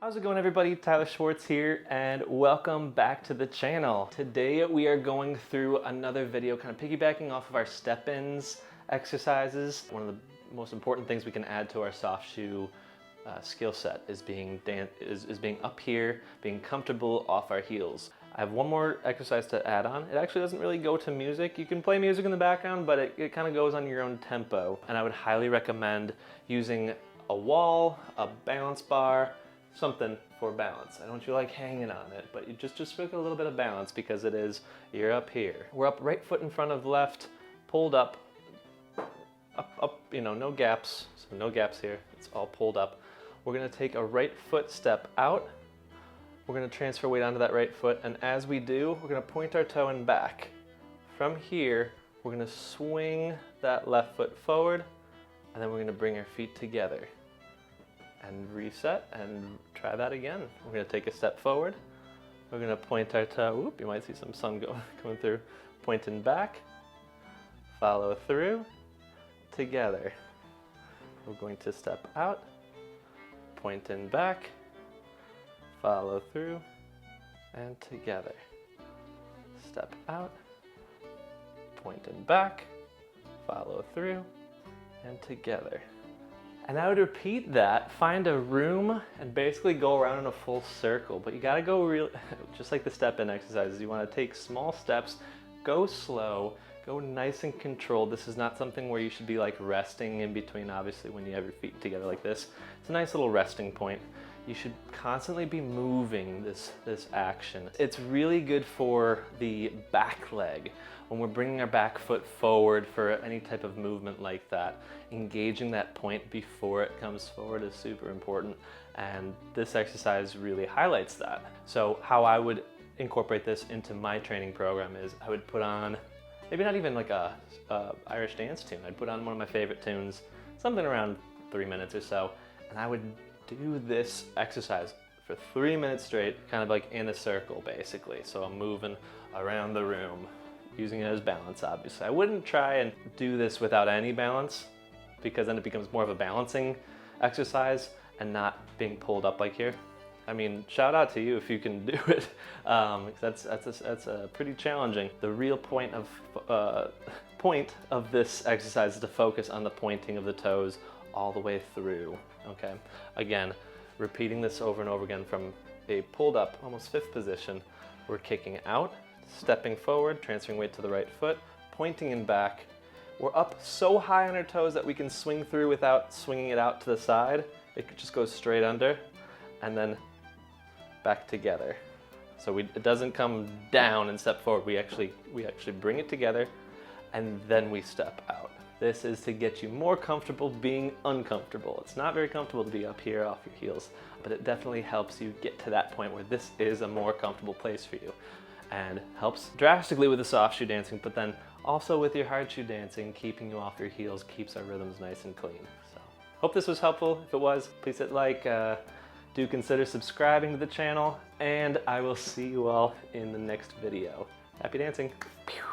How's it going, everybody? Tyler Schwartz here, and welcome back to the channel. Today we are going through another video kind of piggybacking off of our step-ins exercises. One of the most important things we can add to our soft shoe skill set is being up here, being comfortable off our heels. I have one more exercise to add on. It actually doesn't really go to music. You can play music in the background, but it kind of goes on your own tempo. And I would highly recommend using a wall, a balance bar, something for balance. I don't want you like hanging on it, but you just feel a little bit of balance because you're up here. We're up, right foot in front of left, pulled up, no gaps, so no gaps here. It's all pulled up. We're gonna take a right foot step out. We're gonna transfer weight onto that right foot, and as we do, we're gonna point our toe and back. From here, we're gonna swing that left foot forward, and then we're gonna bring our feet together and reset and try that again. We're gonna take a step forward. We're gonna point our toe, whoop, you might see some sun coming through. Pointing back, follow through, together. We're going to step out, pointing back, follow through, and together. Step out, pointing back, follow through, and together. And I would repeat that, find a room and basically go around in a full circle, but you gotta go just like the step-in exercises, you wanna take small steps, go slow, go nice and controlled. This is not something where you should be like resting in between, obviously, when you have your feet together like this. It's a nice little resting point. You should constantly be moving this action. It's really good for the back leg. When we're bringing our back foot forward for any type of movement like that, engaging that point before it comes forward is super important, and this exercise really highlights that. So how I would incorporate this into my training program is I would put on, maybe not even like a Irish dance tune, I'd put on one of my favorite tunes, something around 3 minutes or so, and I would do this exercise for 3 minutes straight, kind of like in a circle basically. So I'm moving around the room, using it as balance, obviously. I wouldn't try and do this without any balance, because then it becomes more of a balancing exercise and not being pulled up like here. I mean, shout out to you if you can do it. That's pretty challenging. The real point of this exercise is to focus on the pointing of the toes all the way through, okay? Again, repeating this over and over again from a pulled up, almost fifth position. We're kicking out, stepping forward, transferring weight to the right foot, pointing and back. We're up so high on our toes that we can swing through without swinging it out to the side. It just goes straight under, and then back together. So it doesn't come down and step forward. We actually bring it together, and then we step out. This is to get you more comfortable being uncomfortable. It's not very comfortable to be up here off your heels, but it definitely helps you get to that point where this is a more comfortable place for you, and helps drastically with the soft shoe dancing, but then also with your hard shoe dancing, keeping you off your heels keeps our rhythms nice and clean. So, hope this was helpful. If it was, please hit like, do consider subscribing to the channel, and I will see you all in the next video. Happy dancing. Pew.